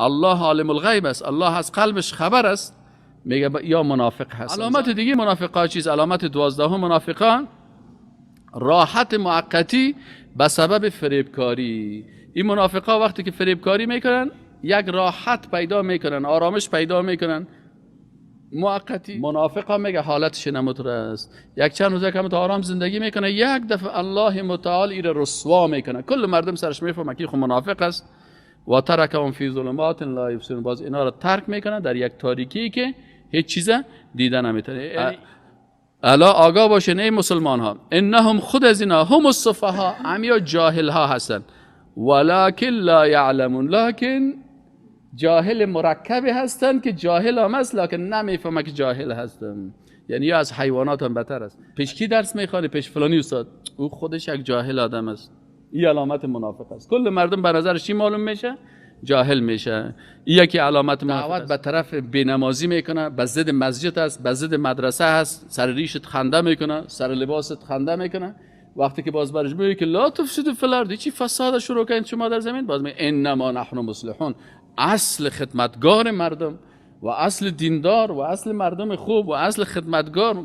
الله عالم الغیب است، الله از قلبش خبر است، میگه یا منافق هست. علامت دیگه منافقا چیز؟ علامت 12 منافقان راحت موقتی به سبب فریبکاری. این منافقا وقتی که فریبکاری میکنن یک راحت پیدا میکنن، آرامش پیدا میکنن موقتی. منافقا میگه حالتش نمطور است، یک چند روزه که آرام زندگی میکنه، یک دفعه الله متعال ایره رسوا میکنه، کل مردم سرش میفهمه که خود منافق است. و ترکهم فی ظلمات لا یبصرون، باز اینا رو ترک میکنه در یک تاریکی که هیچ چیز دیده نمیتونه. الا آگاه باشین ای مسلمان ها، انهم خود از اینا هم السفها، عمیا جاهل ها هستن، ولکن لا یعلمون، لکن جاهل مرکبی هستن که جاهل هم است لکن نمیفهمه که جاهل هستن. یعنی یا از حیوانات هم بدتر است. پیش کی درس میخوانی؟ پیش فلانی استاد، او خودش یک جاهل آدم است. این علامت منافق است. کل مردم به نظرش چی معلوم میشه؟ جاهل میشه. این یکی علامت منافق است. به طرف بینمازی میکنه، به ضد مسجد است، به ضد مدرسه است، سر ریشت خنده میکنه، سر لباست خنده میکنه. وقتی که باز برش میگه که لا تفسدوا فی الارض، چی فساد شروع کردین شما در زمین، باز میگه انما نحن مصلحون. اصل خدمتگار مردم و اصل دیندار و اصل مردم خوب و اصل خدمتگار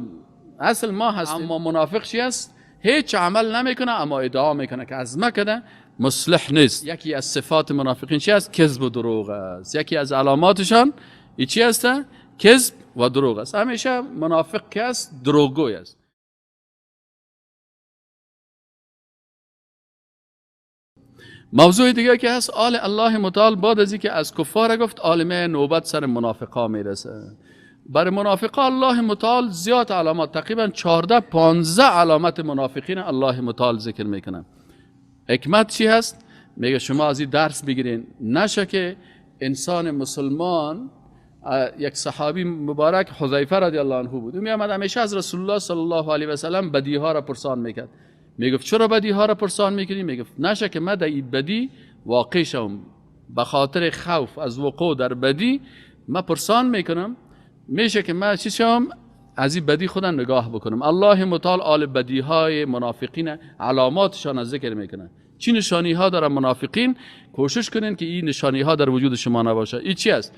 اصل ما هستیم. اما منافق چی است؟ هیچ عمل نمیکنه اما ادعا میکنه که از مکده مصلح نیست. یکی از صفات منافقین چی است؟ کذب و دروغ است. یکی از علاماتشان ای چی است؟ کذب و دروغ است. همیشه منافق که است؟ دروغگوی است. موضوع دیگه که هست، آل الله متعال بعد از اینکه از کفار گفت، عالمه نوبت سر منافقا میرسه. برای منافقا الله متعال زیاد علامات، تقریبا 14-15 علامت منافقین الله متعال ذکر میکنه. حکمت چی هست؟ میگه شما از این درس بگیرین، نشه که انسان مسلمان، یک صحابی مبارک حذیفه رضی الله عنه بود، میامد همیشه از رسول الله صلی الله علیه و سلم بدی ها را پرسان میکرد. میگفت چرا بدی ها را پرسان میکنی؟ میگفت نشه که من در این بدی واقع شم، به خاطر خوف از وقوع در بدی من پرسان میکنم، میشه که من چی شم؟ از این بدی خودم نگاه بکنم. الله متعال آل بدی های منافقین علاماتشان ذکر میکنه. چی نشانی ها داره منافقین؟ کوشش کنین که این نشانی ها در وجود شما نباشه. این چی است؟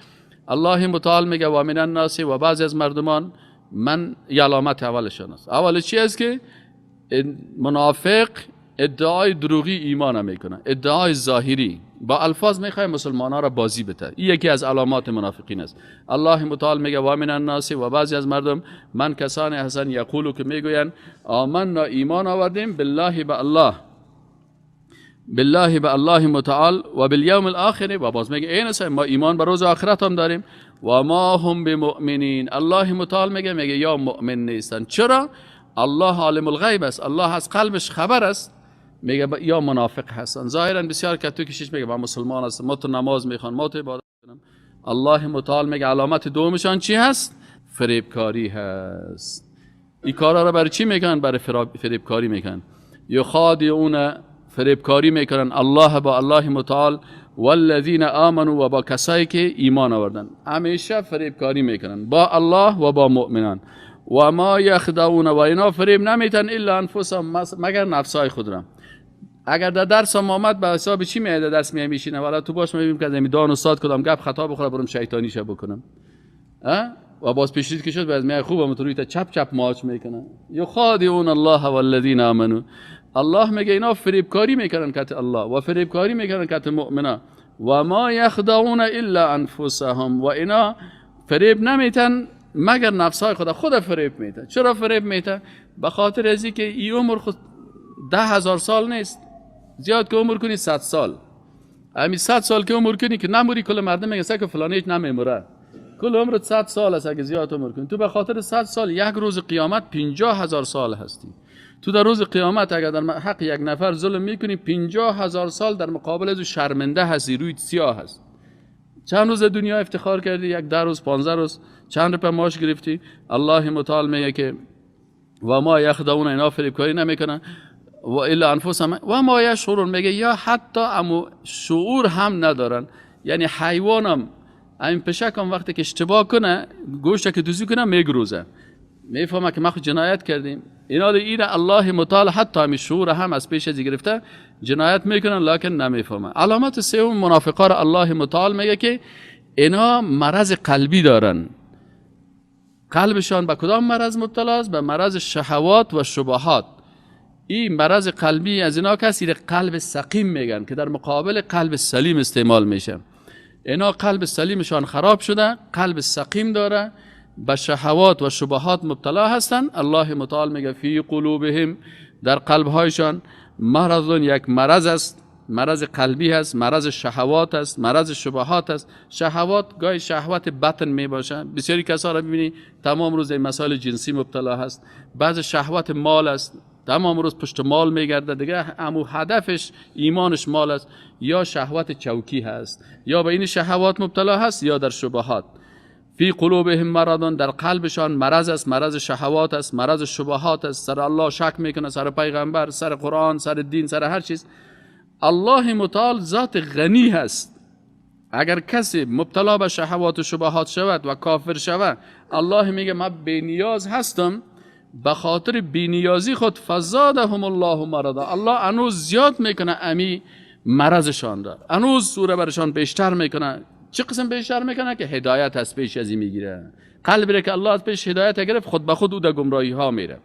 الله متعال میگه و من الناس، و بعضی از مردمان، من علامت اولشان است. اول چی است که منافق ادعای دروغی ایمان میکنه، ادعای ظاهری با الفاظ میخواد مسلمانان را بازی بده. این یکی از علامات منافقین است. الله متعال میگه و من الناس، و بعضی از مردم، من کسانی هستند یقولو که میگویند آمنا ایمان آوردیم بالله به الله، بالله به الله متعال و بالیوم الاخر، و باز میگه این است ما ایمان به روز آخرت هم داریم، و ما هم بمؤمنین. الله متعال میگه یا مؤمن نیستن. چرا؟ الله عالم الغیب است، الله از قلبش خبر است. میگه یا منافق هستن. ظاهرا بسیار که تو کشش میگه با مسلمان هستن، ما تو نماز میخوان، ما تو عبادت کنم. الله متعال میگه علامت دومشان چی هست؟ فریبکاری هست. این کارا رو برای چی میکنن؟ برای فریبکاری میکنن. یخادعون، فریبکاری میکنن الله با الله متعال، والذین آمنوا، و با کسایی که ایمان آوردن. همیشه فریبکاری میکنن با الله و با مؤمنان. و ما یخدعون، و اینا فریب نمیتن الا انفسهم، مگر نفسای خود را. اگر در درس هم آمد به حساب چی میاد درس میشینه، ولی تو باش میبینیم که از دان استاد کدام گپ خطا بخوره برام شیطانی شه بکنم، و باز پیشید که شد باز میای خوبم تو روی تا چپ چپ ماچ میکنه. یخادعون الله والذین آمنوا، الله میگه اینا فریبکاری میکنن کت الله و فریبکاری میکنن کت مؤمنا. و ما یخدعون الا انفسهم، و اینا فریب نمیتن مگر نفسهای خود فریب میتن. چرا فریب میتن؟ به خاطر ازی که این عمر خود 10,000 سال نیست، زیاد که عمر کنی 100 سال، همین 100 سال که عمر کنی که نموری، کل مردم میگن که فلانی هیچ نمیموره، کل عمرت 100 سال است. اگه زیاد عمر کنی تو به خاطر 100 سال یک روز قیامت 50,000 سال هستی. تو در روز قیامت اگر در حق یک نفر ظلم میکنی 50,000 سال در مقابل از شرمنده هستی، روی سیاه هست. چند روز دنیا افتخار کردی؟ یک 10 روز 15 روز چند روپه معاش گرفتی. الله متعال میگه که و ما یخدعون، اینا فریبکاری نمیکنن، و الا انفسهم و ما یشعرون، میگه یا حتی شعور هم ندارن. یعنی حیوانم این پشک هم وقتی که اشتباه کنه، گوشت که دوزی کنه میگروزه، میفهمه که ما خود جنایت کردیم. اینا دیگه الله متعال حتی همین شعور هم از پیش از گرفته جنایت میکنن لکن نمیفهمه. علامت سوم منافقا را الله متعال میگه که اینا مرض قلبی دارن. قلبشان به کدام مرض مبتلا است؟ به مرض شهوات و شبهات. این مرض قلبی از اینا کسی قلب سقیم میگن که در مقابل قلب سلیم استعمال میشه. اینا قلب سلیمشان خراب شده، قلب سقیم داره، به شهوات و شبهات مبتلا هستن. الله متعال میگه فی قلوبهم، در قلبهایشان مرض، یک مرض است، مرض قلبی هست، مرض شهوات است، مرض شبهات است. شهوات گاهی شهوت بطن می باشه، بسیاری کسا را ببینی تمام روز این مسائل جنسی مبتلا هست. بعض شهوت مال است، تمام روز پشت مال میگرده، دیگه همو هدفش ایمانش مال است. یا شهوت چوکی هست، یا به این شهوات مبتلا هست یا در شبهات. فی قلوبهم مرض، در قلبشان مرض است، مرض شهوات است، مرض شبهات است. سر الله شک میکنه، سر پیغمبر، سر قرآن، سر دین، سر هر چیز. الله متعال ذات غنی هست. اگر کسی مبتلا به شهوات و شبهات شود و کافر شود، الله میگه من بی‌نیاز هستم، به خاطر بی‌نیازی خود فزادهم الله مرضا، الله انوز زیاد میکنه امی مرضشان را، انوز سوره برشان بیشتر میکنه. چه قسم بیشتر میکنه؟ که هدایت از پیش ازی میگیره. قلبی که الله از پیش هدایت گرفت خود به خود او در گمراهی ها میره.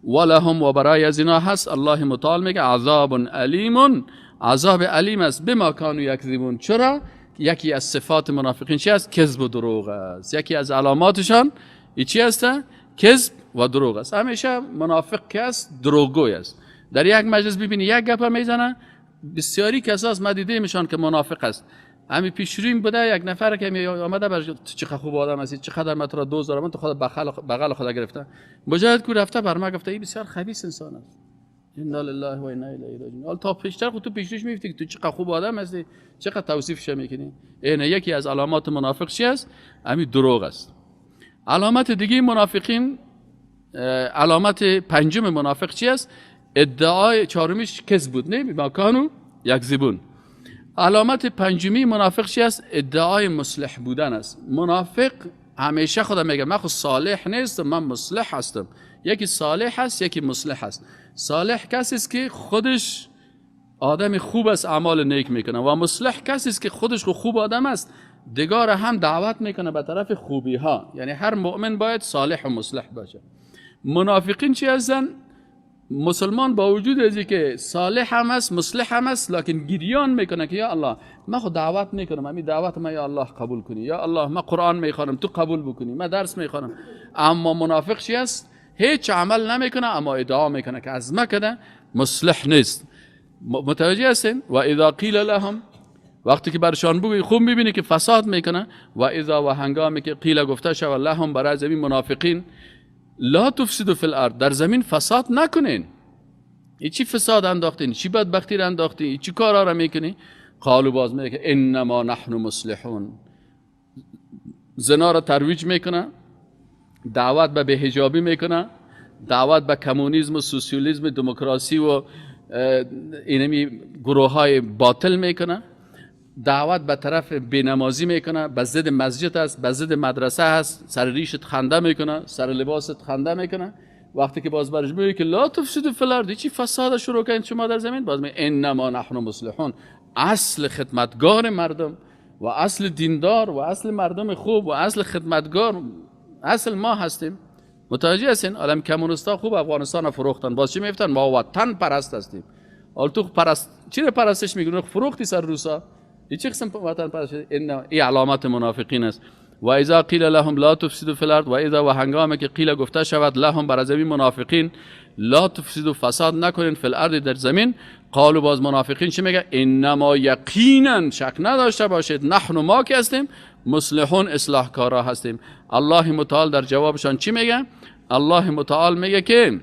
ولهم، و برای از اینا هست الله متعال میگه عذاب علیم، عذاب علیم است بما کانوا یکذبون. چرا؟ یکی از صفات منافقین چی است؟ کذب و دروغ است. یکی از علاماتشان چی است؟ کذب و دروغ است. همیشه منافق که است دروغگوی است. در یک مجلس ببینی یک گپ میزنه، بسیاری کساست ما دیدیمشان که منافق است. همین پیشرویم بوده، یک نفر که می آمده بر چقدر خوب آدم هستی، چقدر من تو را دوست دارم، من تو خود بغل خدا گرفته، مجاهد کو رفته بر ما گفته این بسیار خبیث انسان است. انا لله و انا الیه راجعون. حالا تا پیشتر خود تو پیشروش میفتی که تو چقدر خوب آدم هستی، چقدر توصیفش میکنی. این یکی از علامات منافق چی است؟ همین دروغ است. علامت دیگه منافقین، علامت پنجم منافق چی است؟ ادعای چهارمیش کذب بود، نه بما کانوا یکذبون. علامت پنجمی منافق چی است؟ ادعای مصلح بودن است. منافق همیشه خدا میگه من خود صالح نیستم، من مصلح هستم. یکی صالح است، یکی مصلح است. صالح کسی است که خودش آدم خوب است، اعمال نیک میکنه، و مصلح کسی است که خودش خوب آدم است، دیگر هم دعوت میکنه به طرف خوبی ها. یعنی هر مؤمن باید صالح و مصلح باشه. منافقین چی هستن؟ مسلمان با وجود از که صالح هم است، مصلح هم است، لکن گریان میکنه که یا الله من خود دعوت میکنم، همین دعوت ما یا الله قبول کنی، یا الله من قرآن میخوانم تو قبول بکنی، من درس میخوانم. اما منافق چی است؟ هیچ عمل نمیکنه اما ادعا میکنه که از ما کده مصلح نیست. متوجه هستین؟ و اذا قیل لهم، وقتی که برشان بگوی خوب میبینی که فساد میکنه. و اذا، و هنگامی که قیل گفته شود لهم برای زمین منافقین، لا تفسدوا فی الارض، در زمین فساد نکنین. ای چی فساد انداختین؟ چی بدبختی را انداختین؟ چی کارا را میکنی؟ قالوا، باز میگه انما نحن مصلحون. زنا را ترویج میکنه، دعوت به بی‌حجابی میکنه، دعوت به کمونیسم و سوسیالیسم، دموکراسی و اینمی گروه های باطل میکنه، دعوت به طرف بینمازی میکنه، به ضد مسجد است، به ضد مدرسه است، سر ریشت خنده میکنه، سر لباست خنده میکنه. وقتی که باز برش میگه که لا تفسدوا فی الارض، چی فساد شروع کردین شما در زمین؟ باز میگه انما نحن مصلحون. اصل خدمتگار مردم و اصل دیندار و اصل مردم خوب و اصل خدمتگار اصل ما هستیم. متوجه هستین؟ عالم کمونیستا خوب افغانستان فروختن، باز چی میفتن؟ ما وطن پرست هستیم. حالا تو چی رو پرستش میگن؟ فروختی سر روسا. این چه قسم وطن پرست؟ این علامت منافقین است. و اذا قیل لهم لا تفسدوا فی الارض، و اذا، و هنگامی که قیل گفته شود لهم بر زمین منافقین، لا تفسدوا فساد نکنین فی الارض در زمین، قالوا، باز منافقین چی میگه؟ انما یقینا، شک نداشته باشید، نحن ما که هستیم مصلحون، اصلاح کارا هستیم. الله متعال در جوابشان چی میگه؟ الله متعال میگه که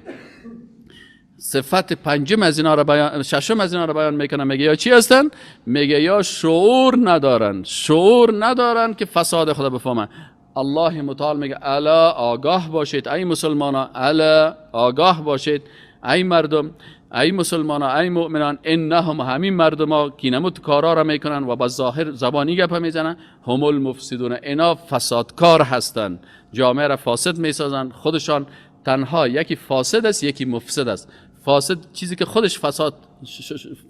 صفت پنجم از اینا را بیان، ششم از اینا را بیان میکنه. میگه یا چی هستن؟ میگه یا شعور ندارن که فساد خدا بفهمن. الله متعال میگه الا، آگاه باشید ای مسلمانان، الا آگاه باشید ای مردم، ای مسلمان ها، ای مؤمنان، انهم همین مردم ها که نمود کارا را میکنن و با ظاهر زبانی گپ میزنن، هم المفسدون، اینا فسادکار هستن، جامعه را فاسد میسازن. خودشان تنها یکی فاسد است یکی مفسد است. فاسد چیزی که خودش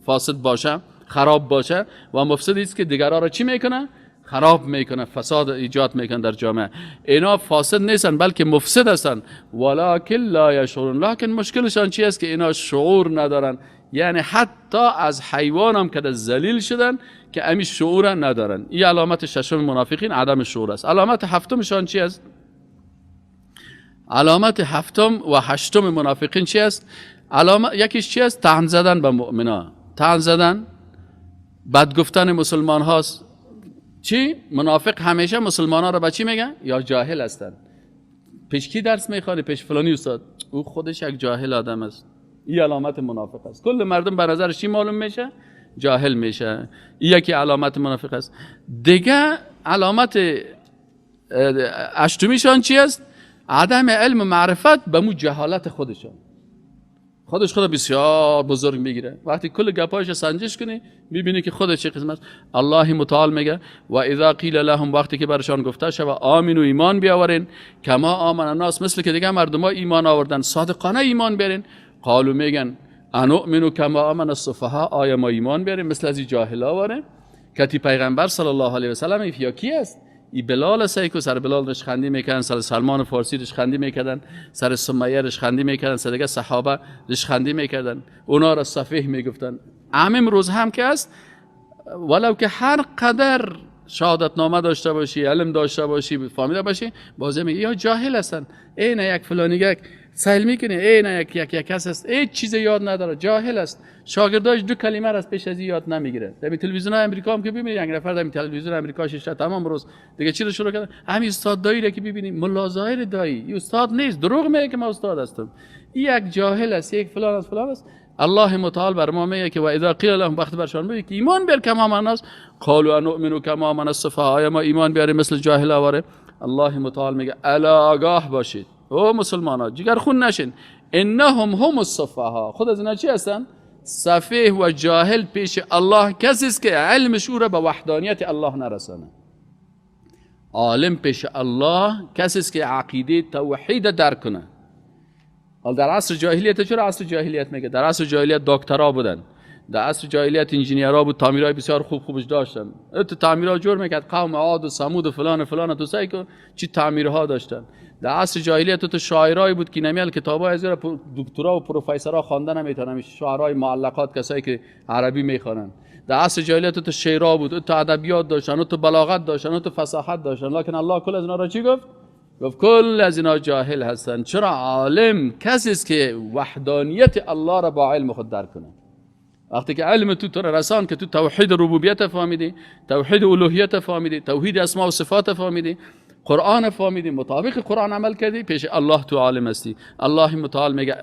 فاسد باشه، خراب باشه، و مفسدی است که دیگرها را چی میکنه؟ خراب میکنه، فساد ایجاد میکنه در جامعه. اینا فاسد نیستن بلکه مفسد هستن، ولکن لا یشعرون. لکن مشکلشان چی است که اینا شعور ندارن. یعنی حتی از حیوان هم که ذلیل شدن که امی شعور ندارن. این علامت ششم منافقین، عدم شعور است. علامت هفتمشان چی است؟ علامت هفتم و هشتم منافقین چی است؟ یکیش چی است؟ طعن زدن به مؤمنان، طعن زدن، بد گفتن مسلمان هاست. چی؟ منافق همیشه مسلمان ها را به چی میگن؟ یا جاهل هستن. پیش کی درس میخوانی؟ پیش فلانی استاد. او خودش یک جاهل آدم است. این علامت منافق است. کل مردم به نظرش چی معلوم میشه؟ جاهل میشه. این یکی علامت منافق است. دیگه علامت هشتمیشان چی است؟ عدم علم و معرفت به مو جهالت خودشان. خود بسیار بزرگ میگیره. وقتی کل گپایش سنجش کنی میبینی که خودش چه قسم است. الله متعال میگه و اذا قیل لهم، وقتی که برشان گفته شود آمنو، ایمان بیاورین، کما آمن الناس، مثل که دیگه مردم ها ایمان آوردن، صادقانه ایمان بیارین. قالو میگن انؤمنو کما آمن السفهاء، آیا ما ایمان بیاریم مثل از این جاهلا واره؟ کتی پیغمبر صلی الله علیه و سلم یا کی است؟ ای بلال است که سر بلال رشخندی میکردن، سر سلمان فارسی رشخندی میکردن، سر سمیه رشخندی میکردن، سر دیگه صحابه رشخندی میکردن، اونا را صفیح میگفتن. امروز هم که است، ولو که هر قدر شهادت نامه داشته باشی، علم داشته باشی، فهمیده باشی، بازم میگه یا جاهل هستن. این یک فلانیگه سهل میکنه، این یک کس است، هیچ چیز یاد نداره، جاهل است. شاگرداش دو کلمه از پیش از یاد نمیگیره. در تلویزیون امریکا هم که ببینید، یک نفر در تلویزیون امریکا شش تمام روز دیگه چی رو شروع کرد؟ همین استاد دایی را که ببینید، ملا ظاهر دایی، این استاد نیست، دروغ میگه که ما استاد هستم. این یک جاهل است، یک فلان است، فلان است. الله متعال بر ما میگه که و اذا قیل لهم، وقت برشان میگه که ایمان بیار کما آمن الناس، قالوا انؤمن کما آمن السفهاء، ما ایمان بیاریم مثل جاهل آواره. الله متعال میگه الا آگاه باشید او مسلمانان، جگر خون نشین، انهم هم السفهاء، خود از اینا چی هستن؟ سفیه و جاهل پیش الله کسی است که علمش او را به وحدانیت الله نرسانه. عالم پیش الله کسی است که عقیده توحید درک کنه. در عصر جاهلیت، چرا عصر جاهلیت میگه؟ در عصر جاهلیت دکترا بودن، در عصر جاهلیت انجینیرها بود، تعمیرای بسیار خوبش داشتن. تعمیرها جور میکرد قوم عاد و ثمود و فلان و فلان، تو سعی کن چی تعمیرها داشتن. در عصر جاهلیت تو شاعرایی بود که نمیال کتابای از دکترا و پروفسورها خواندن نمیتونن، شاعرای معلقات، کسایی که عربی میخوانن. در عصر جاهلیت تو شعرها بود، تو ادبیات داشتن، تو بلاغت داشتن، تو فصاحت داشتن. لکن الله کل از اینا را چی گفت؟ گفت کل از اینا جاهل هستن. چرا؟ عالم کسی است که وحدانیت الله را با علم خود درک کنه. وقتی که علم تو را رسان که تو توحید ربوبیت فهمیدی، توحید الوهیت فهمیدی، توحید اسماء و صفات فهمیدی، قرآن فهمیدی، مطابق قرآن عمل کردی، پیش الله تو عالم هستی. الله متعال میگه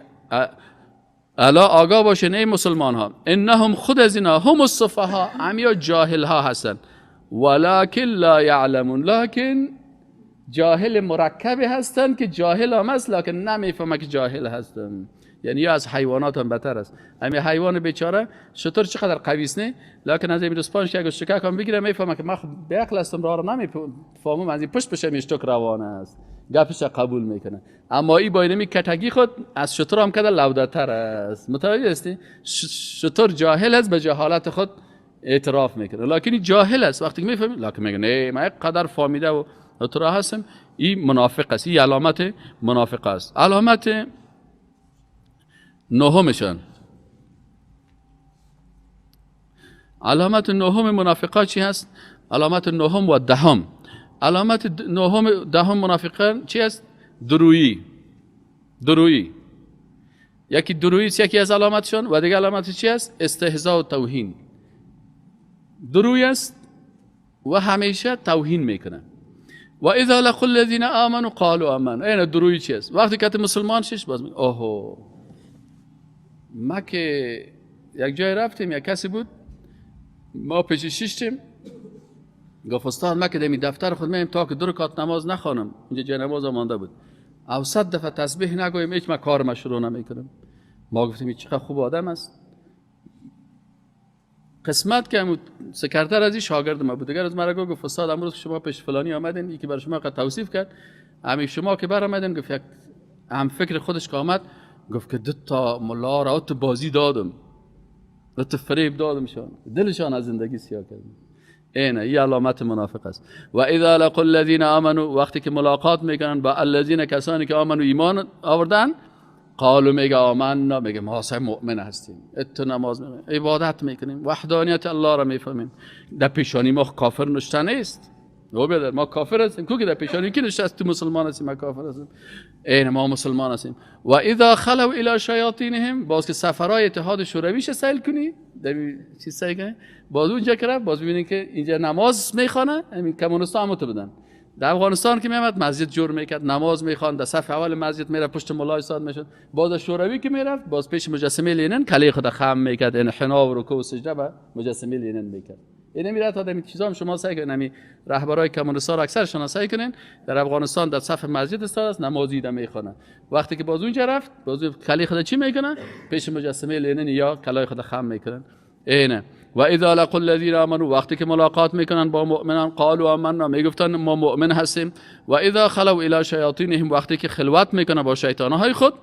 الا آگاه باشین ای مسلمان ها، انهم خود از اینا هم السفهاء، همیا جاهل ها هستن، ولکن لا یعلمون، لکن جاهل مرکب هستن که جاهل هم است لکن نمیفهمه که جاهل هستن. یعنی یا از حیوانات هم بهتر است. همین حیوان بیچاره شتر چقدر قوی است نه، لکن از این رسپانش که اگه شکک هم بگیره میفهمه که من به عقل هستم، راه رو نمیفهمم، از این پشت بشه میشتک روانه است، گپش قبول میکنه. اما این با اینمی کتگی خود از شتر هم کده لودتر است. متوجه هستی؟ شتر جاهل است، به جهالت خود اعتراف میکنه، لکن این جاهل است. وقتی که میفهمی لکن میگه نه من قدر فهمیده و تو راه هستم. این منافق است، این علامت منافق است. علامت نهمشان، علامت نهم منافقا چی هست؟ علامت نهم و دهم. علامت نهم دهم منافقان چی هست؟ درویی. درویی یکی درویی است، یکی از علامتشون. و دیگه علامت چی هست؟ استهزاء و توهین. درویی است و همیشه توهین میکنه. و اذا لقوا الذين آمنوا قالوا آمنا. این درویی چی است؟ وقتی که مسلمان شش باز میگه اوهو، ما که یک جای رفتیم، یک کسی بود، ما پیشش شیشتیم، گفت استاد ما که دمی دفتر خود میم تا که 2 رکعت نماز نخوانم، اینجا جای نماز مانده بود، او 100 دفعه تسبیح نگویم، هیچ ما کار ما شروع نمیکنم. ما گفتیم چقدر خوب آدم است. قسمت که سکرتر از این شاگرد ما بود، دیگر از مرا گفت استاد امروز شما پیش فلانی آمدین، یکی برای شما قد توصیف کرد، همین شما که بر آمدین گفت یک هم فکر خودش که آمد گفت که 2 تا ملا را تو بازی دادم، 2 تا فریب دادمشان، دلشان از زندگی سیاه کردم. این علامت منافق است. و اذا لقوا الذين امنوا، وقتی که ملاقات میکنن با الذين، کسانی که آمنو ایمان آوردن، قالوا میگه آمنا، میگه ما اصلا مؤمن هستیم، اتو نماز میکنیم، عبادت میکنیم، وحدانیت الله را میفهمیم. در پیشانی ما کافر نشته نیست. او بیادر ما کافر هستیم، کو که در پیشانی کی نشته است تو مسلمان هستیم؟ ما کافر هستیم. این ما مسلمان هستیم. و اذا خلوا الى شیاطینهم، باز که سفرهای اتحاد شورویش سیل کنی، در چی سیل کنی، باز اونجا که رفت باز ببینین که اینجا نماز میخوانه، همین کمونستان هم تو بدن. در افغانستان که میامد مسجد جور میکرد، نماز میخواند، در صف اول مسجد میره پشت ملا ایستاد میشد. باز شوروی که میرفت باز پیش مجسمه لنین کله خود خم میکرد، انحنا و رکوع و سجده به مجسمه لنین میکرد. این میره تا این چیزا هم شما سعی کنین، همین رهبرای کمونیست‌ها اکثرشون سعی کنین در افغانستان در صف مسجد استاد است، نمازی ده میخونه. وقتی که باز اونجا رفت باز کله خود چی میکنه؟ پیش مجسمه لنین یا کله خود خم میکنن. اینه. و اذا لقوا الذين امنوا، وقتی که ملاقات میکنن با مؤمنان، قالوا آمنا، میگفتن ما مؤمن هستیم. و اذا خلوا الى شیاطینهم، وقتی که خلوت میکنن با شیطانهای خود،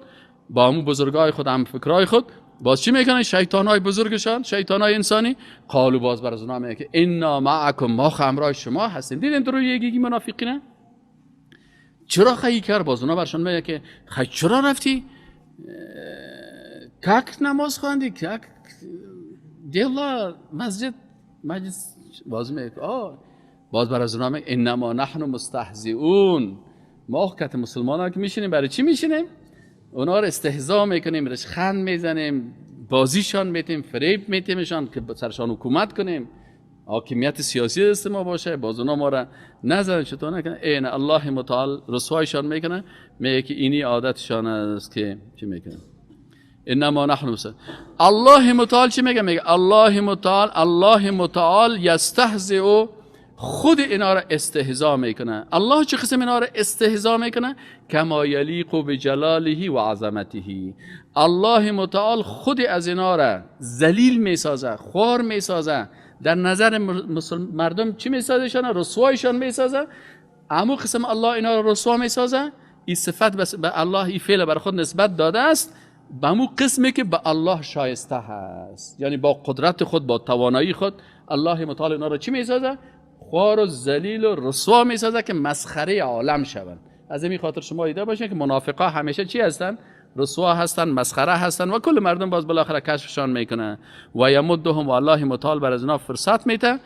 با همون بزرگای خود، هم فکرای خود، باز چی میکنن؟ شیطانای بزرگشان، شیطانای انسانی، قالوا، باز بر از اونها میگه که انا معکم، ما همراه شما هستیم. دیدین درو یکی منافقینه چرا خیلی کرد؟ باز اونها برشون میگه که خیلی چرا رفتی کاک نماز خواندی، کاک دیلا مسجد مجلس، باز میگه باز بر از اونها میگه انما نحن مستهزئون، ما که مسلمانان که میشینیم برای چی میشینیم؟ اونا رو استهزا میکنیم، برش خند میزنیم، بازیشان میتیم، فریب میتیمشان که سرشان حکومت کنیم، حاکمیت سیاسی دست ما باشه، باز اونا ما را نظر چطور نکنه. این الله متعال رسوایشان میکنه، میگه که اینی عادتشان است که چی میکنه؟ انما نحن مسلمون. الله متعال چی میگه؟ میگه الله متعال یستهزئ، خود اینا را استهزا میکنه. الله چه قسم اینا را استهزا میکنه؟ کما یلیق بجلاله و عظمته. الله متعال خود از اینا را ذلیل میسازه، خوار میسازه، در نظر مردم چی میسازه؟ رسوایشان میسازه. اما قسم الله اینا را رسوا میسازه، این صفت بس به الله، این فعل بر خود نسبت داده است به همون قسمی که به الله شایسته هست، یعنی با قدرت خود، با توانایی خود الله متعال اینا را چی میسازه؟ خوار و ذلیل و رسوا میسازه که مسخره عالم شوند. از این خاطر شما دیده باشین که منافقا همیشه چی هستن؟ رسوا هستن، مسخره هستن و کل مردم باز بالاخره کشفشان میکنه. و یمدهم، و الله متعال بر از اینا فرصت میده،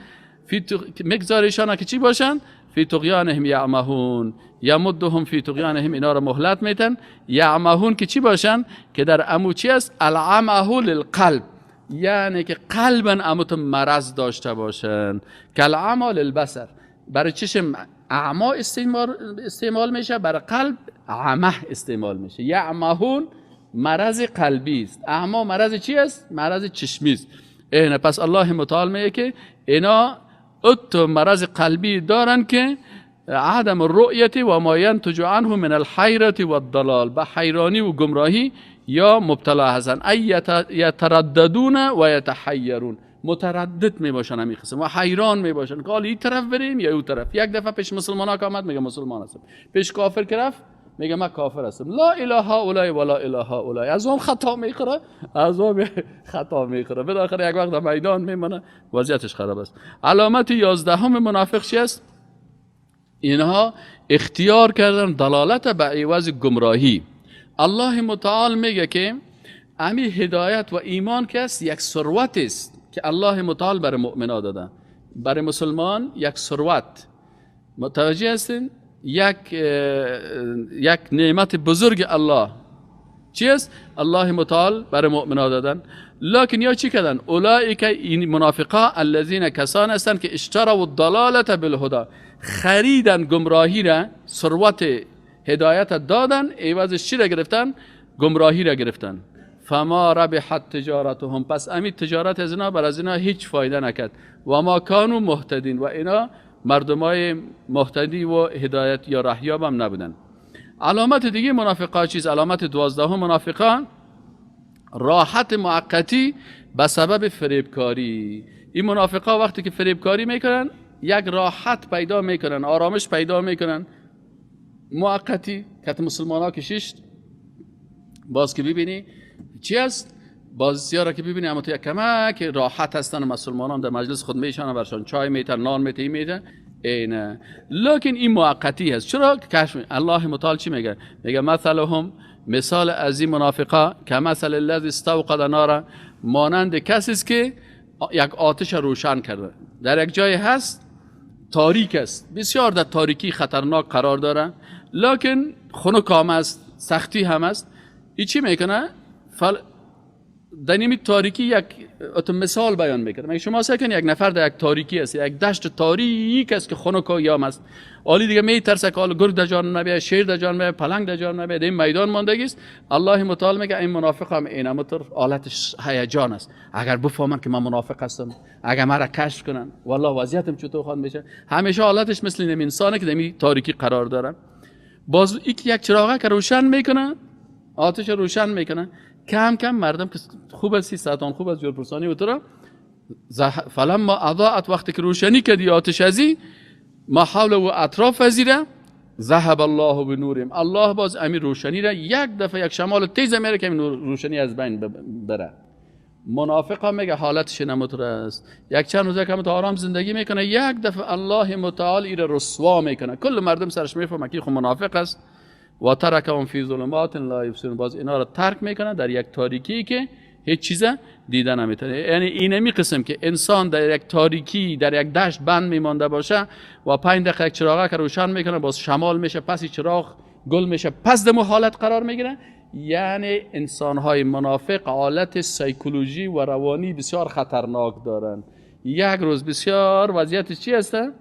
میگذاریشان که چی باشن؟ فی طغیانهم یعمهون، یمدهم فی طغیانهم، اینا رو مهلت میدن. یعمهون که چی باشن؟ که در امو چی است؟ العمه للقلب، یعنی که قلبا اموت مرض داشته باشن. کالعمى للبصر، برای چشم اعما استعمال میشه، برای قلب عمه استعمال میشه. یعمهون مرض قلبی است، اعما مرض چی است؟ مرض چشمی است. اینه پس الله متعال میگه که اینا اتو مرض قلبی دارن که عدم الرؤیت و ما ینتج عنه من الحیرة و الضلال، به حیرانی و گمراهی یا مبتلا هستن. یترددون و یتحیرون، متردد می باشن همین قسم و حیران می باشن که این طرف بریم یا اون طرف. یک دفعه پیش مسلمان ها که آمد میگه مسلمان هستم، پیش کافر که رفت میگه من کافر هستم. لا اله هؤلاء ولا اله هؤلاء، از اون خطا میخوره، از اون خطا میخوره، بالاخره یک وقت در میدان میمونه، وضعیتش خراب است. علامت 11 منافق چی است؟ اینها اختیار کردن دلالت به عوض گمراهی. الله متعال میگه که امی هدایت و ایمان که است یک ثروت است که الله متعال برای مؤمنان داده، برای مسلمان یک ثروت. متوجه هستین؟ یک نعمت بزرگ الله چی است؟ الله متعال برای مؤمنان دادن. لکن یا چی کردن؟ اولئک، این منافقا، الذین، کسان هستند که اشتروا الضلالة بالهدى، خریدن گمراهی را، ثروت هدایت دادن، عوضش چی را گرفتن؟ گمراهی را گرفتن. فما ربحت تجارتهم، پس امی تجارت از اینا بر از اینا هیچ فایده نکرد. و ما کانوا مهتدین، و اینا مردمای مهتدی و هدایت یا رهیاب هم نبودن. علامت دیگه منافقا چیز؟ علامت 12 منافقان راحت موقتی به سبب فریبکاری. این منافقا وقتی که فریبکاری میکنن یک راحت پیدا میکنن، آرامش پیدا میکنن موقتی. که مسلمان ها کشیشت باز که ببینی چی است، بازیارا که ببینی اما تو یک کمک راحت هستن، مسلمانان در مجلس خود میشن برشان چای میتن، نان میتن اینه، لکن این موقتی هست. چرا؟ کشف الله متعال چی میگه؟ میگه مثلهم، مثال از این منافقا که مثل الذی استوقد نارا، مانند کسی است که یک آتش روشن کرده. در یک جای هست تاریک است، بسیار در تاریکی خطرناک قرار داره، لکن خنک هم است، سختی هم است. ای چی میکنه؟ در این تاریکی یک مثال بیان میکنه. میگه شما سکن یک نفر در یک تاریکی است، یک دشت تاریک است که خنک و یام است، حالی دیگه میترسه که گرگ در جان نبیه، شیر در جان نبیه، پلنگ در جان نبیه، در این میدان ماندگی است. الله متعال میگه این منافق هم این همونطور حالتش هیجان است. اگر بفهمن که من منافق هستم، اگر مرا کشف کنن، والله وضعیتم چطور خواهد میشه. همیشه حالتش مثل این انسانه که در این تاریکی قرار داره. باز یک چراغه که روشن میکنه، آتش روشن میکنه، کم کم مردم که خوب است، ساعتان خوب است، جورپرسانی و تو فلما اضاءت، وقتی که روشنی کردی آتش ازی ما حول و اطراف وزیره، ذهب الله بنورهم، الله باز امیر روشنی را یک دفعه یک شمال تیز میره که این روشنی از بین بره. منافق هم میگه حالتش نمطور است، یک چند روزه که تو آرام زندگی میکنه، یک دفعه الله متعال ایره رسوا میکنه، کل مردم سرش میفهمه که خود منافق است. و ترکهم فی ظلمات لا یبصرون، باز اینا رو ترک میکنه در یک تاریکی که هیچ چیز دیده نمیتونه. یعنی اینمی قسم که انسان در یک تاریکی در یک دشت بند میمانده باشه و 5 دقیقه یک چراغه که روشن میکنه باز شمال میشه، پس چراغ گل میشه، پس دمو حالت قرار میگیره. یعنی انسانهای منافق حالت سایکولوژی و روانی بسیار خطرناک دارن. یک روز بسیار وضعیتش چی هسته؟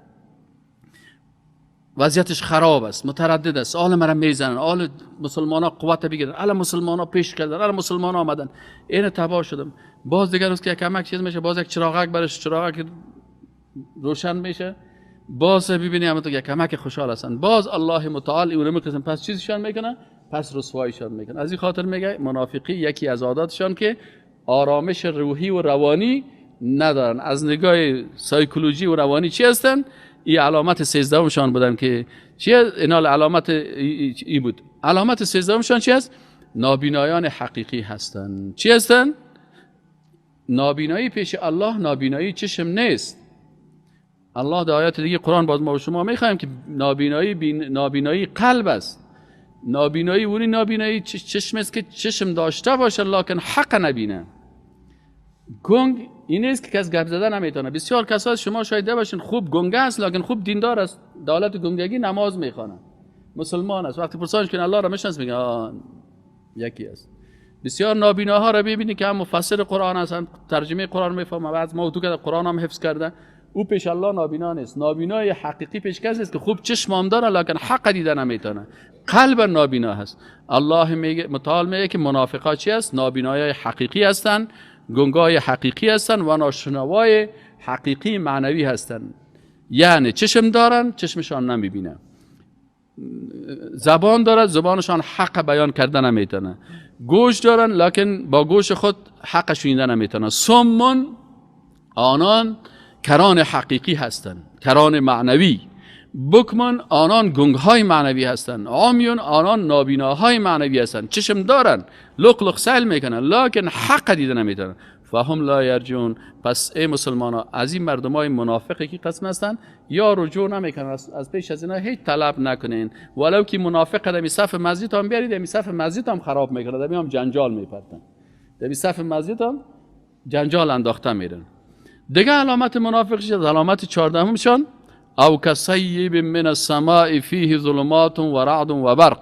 وضعیتش خراب است، متردد است، آل مرا میزنن، آل مسلمان ها قوت بگیرن، آل مسلمان ها پیش کردن، آل مسلمان ها آمدن، این تباه شدم. باز دیگر روز که کمک چیز میشه، باز یک چراغک برش چراغک روشن میشه، باز ببینی هم تو یک کمک خوشحال هستن. باز الله متعال اون میگه پس چیزشان میکنه، پس رسواییشان میکنه. از این خاطر میگه منافقی یکی از عاداتشان که آرامش روحی و روانی ندارن. از نگاه سایکولوژی و روانی چی هستن؟ این علامت 13 شان بودن که چیه؟ اینا علامت ای بود. علامت 13 شان چی است؟ نابینایان حقیقی هستن. چی هستن؟ نابینایی پیش الله نابینایی چشم نیست. الله در آیات دیگه قرآن باز ما و شما میخوایم که نابینایی قلب است. نابینایی اونی نابینایی چشم است که چشم داشته باشه لکن حق نبینه. گنگ این نیست که کس گپ زدن نمیتونه. بسیار کسا شما شاید باشین خوب گنگه است لکن خوب دیندار است، دولت گنگگی نماز میخوانه، مسلمان است، وقتی پرسانش کنه الله را میشناسه میگه یکی است. بسیار نابیناها را ببینی که هم مفسر قرآن هستن، ترجمه قرآن میفهمه، بعض موضوع که قرآن هم حفظ کرده، او پیش الله نابینا نیست. نابینای حقیقی پیش کسی است که خوب چشم هم داره لکن حق دیده نمیتونه، قلب نابینا هست. الله میگه متعال میگه که منافقا چی است؟ نابینای حقیقی هستن، گنگای حقیقی هستن و ناشنوای حقیقی معنوی هستن. یعنی چشم دارن چشمشان نمیبینه، زبان دارد زبانشان حق بیان کردن نمیتونه، گوش دارن لکن با گوش خود حق شنیدن نمیتونه. سمون آنان کران حقیقی هستند، کران معنوی. بکمن آنان گنگهای معنوی هستند. عامیون آنان نابیناهای معنوی هستند. چشم دارن لق لق سیل میکنن لکن حق دیده نمیتونن. فهم لا یرجون. پس ای مسلمان ها از این مردم های منافقی که قسم هستن یا رجوع نمیکنن، از پیش از اینا هیچ طلب نکنین. ولو که منافق در می صف مسجد هم بیارید، در می صف مسجد هم خراب میکنه، در می هم جنجال میپرتن، در می صف مسجد هم جنجال انداخته میرن. دیگه علامت منافق شد، علامت 14 شان او کصیب من السماء فیه ظلمات و رعد و برق.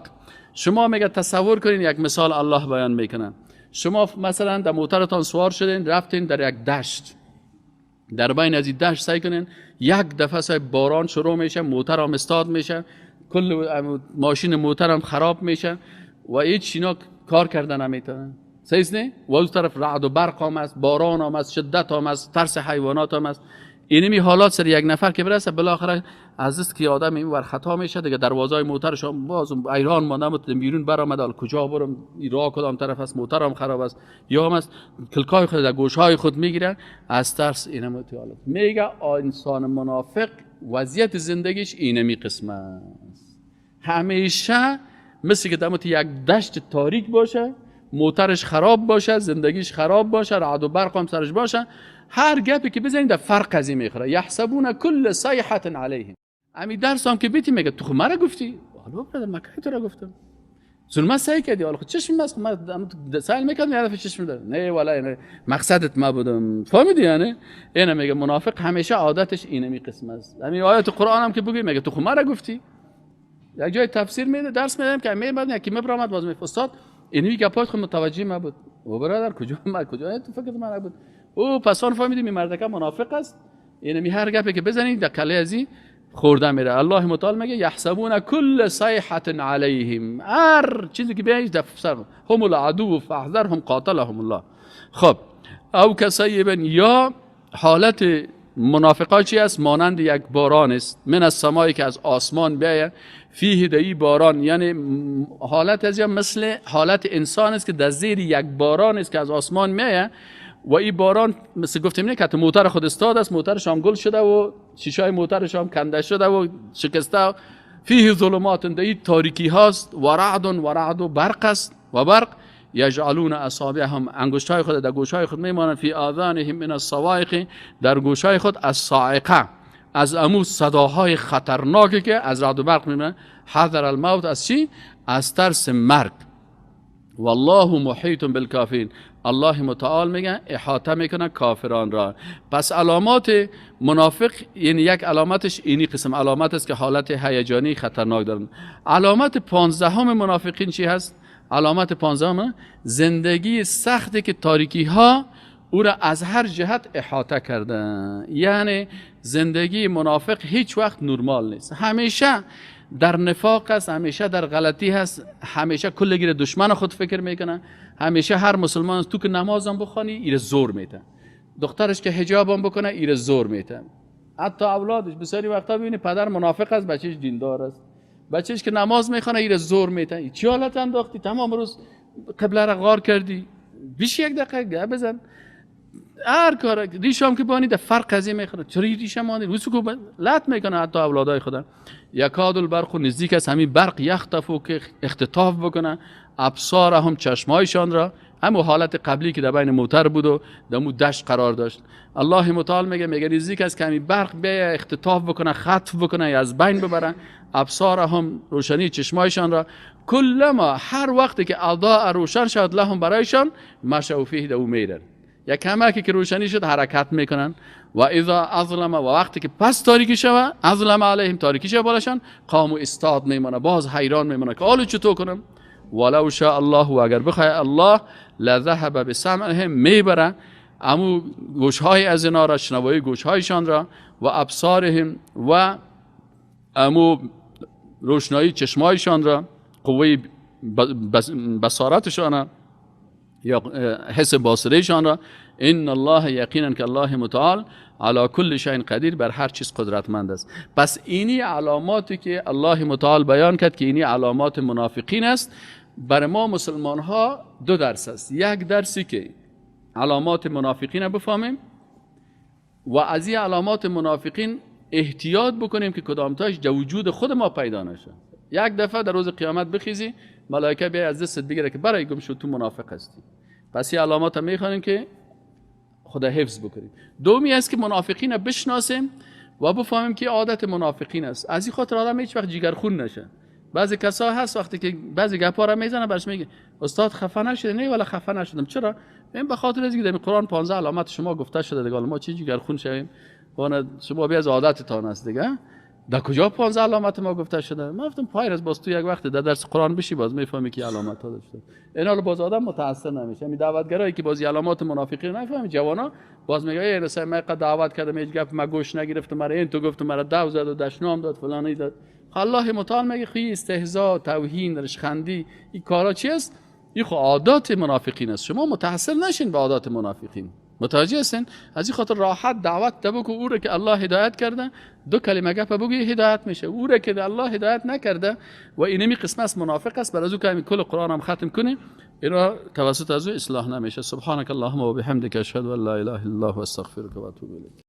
شما میگه تصور کنین یک مثال الله بیان میکنه. شما مثلا در موترتان سوار شدین، رفتین در یک دشت، در بین از این دشت سعی کنین یک دفعه باران شروع میشه، موتر هم استاد میشه، کل ماشین موتر هم خراب میشه و هیچ اینا کار کردن نمیتونن. صحیح نه؟ و از طرف رعد و برق هم است، باران هم است، شدت هم است، ترس حیوانات هم است. اینمی حالات سر یک نفر که برسه بالاخره از است که آدم این ور خطا میشه دیگه، دروازهای موترش هم باز ایران مانده بود بیرون برآمد، حال کجا برم، راه کدام طرف است، موترم خراب است یا هم است، کلکای خود در گوشهای خود میگیرن از ترس. اینم تو حالت میگه انسان منافق وضعیت زندگیش اینمی قسم است، همیشه مثل که دمت یک دشت تاریک باشه، موترش خراب باشه، زندگیش خراب باشه، رعد و برق هم سرش باشه، هر گپی که بزنید در فرق از این میخوره. یحسبون کل صیحه علیهم. امی درس هم که بیتی میگه تو خود مرا گفتی، حالا برادر من کی تو را گفتم، ظلم سعی کردی، حالا خود چشم بس ما سائل میکردم هدف چشم داره، نه ولا نه مقصدت ما بودم، فهمیدی؟ یعنی اینا میگه منافق همیشه عادتش اینمی قسم است. همین آیات قرآن هم که بگی میگه تو خود مرا گفتی، یک جای تفسیر میده درس میدم که میبرد یکی میبرامد باز میفستاد اینمی گپات خود متوجه ما بود، او برادر کجا تو فکر من بود، او پسان فهمیدیم این مردکه منافق است. اینمی هر گپی که بزنید در کله ازی خورده میره. الله متعال میگه یحسبون کل صیحه علیهم، هر چیزی که بیایش دفسر هم العدو فاحذرهم قاتلهم الله. خب او کسیبا، یا حالت منافقا چی است؟ مانند یک باران است، من از سمایی که از آسمان بیاید، فیه دایی باران، یعنی حالت از مثل حالت انسان است که در زیر یک باران است که از آسمان میاید و این باران مثل گفتیم نه که موتر خود استاد است، موترش هم گل شده و شیشای موترش هم کنده شده و شکسته، فیه ظلمات، دایی تاریکی هاست، و رعد و برق است و برق، یجعلون اصابعهم، انگشتای خود در گوشهای خود میمانند، فی آذانهم من الصواعق، در گوشهای خود از صاعقه، از امو صداهای خطرناکی که از رعد و برق میمانند، حذر الموت، از چی؟ از ترس مرگ. والله محیط بالکافرین، الله متعال میگه احاطه میکنه کافران را. پس علامات منافق یعنی یک علامتش اینی قسم علامت است که حالت هیجانی خطرناک دارن. علامت 15 منافقین چی هست؟ علامت 15 زندگی سختی که تاریکی ها او را از هر جهت احاطه کرده. یعنی زندگی منافق هیچ وقت نرمال نیست، همیشه در نفاق است، همیشه در غلطی هست، همیشه کلگیر دشمن خود فکر میکنه، همیشه هر مسلمان تو که نمازم بخوانی ایره زور میته، دخترش که حجابم بکنه ایره زور میته، حتی اولادش بسیاری وقتا ببینی پدر منافق است بچهش دیندار است، بچهش که نماز میخونه ایره زور میته. چی حالت انداختی؟ تمام روز قبله را غار کردی، بیش یک دقیقه گپ بزن، هر کار ریشم که بانی در فرق قضیه میخوره، چرا ریشم مانی روسو کو لط میکنه حتی اولادای خدا. یکاد البرق، نزدیک است همین برق، یختفو که اختطاف بکنه، ابصارهم، چشمایشان را، همون حالت قبلی که در بین موتر بود و در مو دشت قرار داشت. الله متعال میگه نزدیک است که همین برق بیا اختطاف بکنه، خطف بکنه یا از بین ببره ابصارهم، روشنی چشمایشان را، کلما، هر وقتی که اضاء روشن شد لهم، برایشان، مشوا فیه، دو میرن، یک کمکی که روشنی شد حرکت میکنن. و اذا اظلم، و وقتی که پس تاریکی شوه، اظلم علیهم، تاریکی شوه بالاشان، قاموا استاد میمونه، باز حیران میمونه که حالا چطور کنم. ولو شاء الله، و اگر بخواه الله، لذهب بسمعهم، میبره امو گوشهای از اینا را، شنوایی گوشهایشان را، و ابصارهم، و امو روشنایی چشمایشان را، قوه بصارتشان یا حس باصریشان را. ان الله، یقینا که الله متعال، علی کل شیء قدیر، بر هر چیز قدرتمند است. پس اینی علاماتی که الله متعال بیان کرد که اینی علامات منافقین است، بر ما مسلمان ها دو درس است. یک درسی که علامات منافقین رو بفهمیم و از این علامات منافقین احتیاط بکنیم که کدامتاش در وجود خود ما پیدا نشه. یک دفعه در روز قیامت بخیزی ملائکه بیای از دستت بگیره که برای گم شد تو منافق هستی. پس این علامات هم میخوانیم که خدا حفظ بکنیم. دومی است که منافقین بشناسیم و بفهمیم که عادت منافقین است. از این خاطر آدم هیچ وقت جیگرخون نشه. بعضی کسا هست وقتی که بعضی گپا را میزنه برش میگه استاد خفه نشده، نه ولی خفه نشدم. چرا؟ این به خاطر اینکه در قرآن 15 علامت شما گفته شده دیگه، ما چی جیگرخون شویم؟ شما بیا از عادتتان است دیگه. در کجا 15 علامت ما گفته شده؟ ما گفتم پایر از باز تو یک وقت در درس قرآن بشی باز میفهمی که علامت ها داشته. اینا رو باز آدم متاثر نمیشه. همین دعوتگرایی که باز علامات منافقین نفهمی، جوانا باز میگه ای رسای من قد دعوت کردم هیچ گپ ما گوش نگرفتم، مرا این تو گفتم مرا دعو زد و دشنام داد فلانی داد. الله متعال میگه خی استهزاء، توهین، رشخندی، این کارا چی است؟ این خو عادات منافقین است. شما متاثر نشین به عادات منافقین. متوجه هستین؟ از این خاطر راحت دعوت بگو او رو که الله هدایت کرده، دو کلمه گپ بگوی هدایت میشه. او رو که الله هدایت نکرده و اینمی قسمت از منافق است، برای که کل قرآن هم ختم کنیم، اینا توسط از او اصلاح نمیشه. سبحانك اللهم و بحمدک اشهد ان لا اله الا الله و استغفرک و اتوب الیک.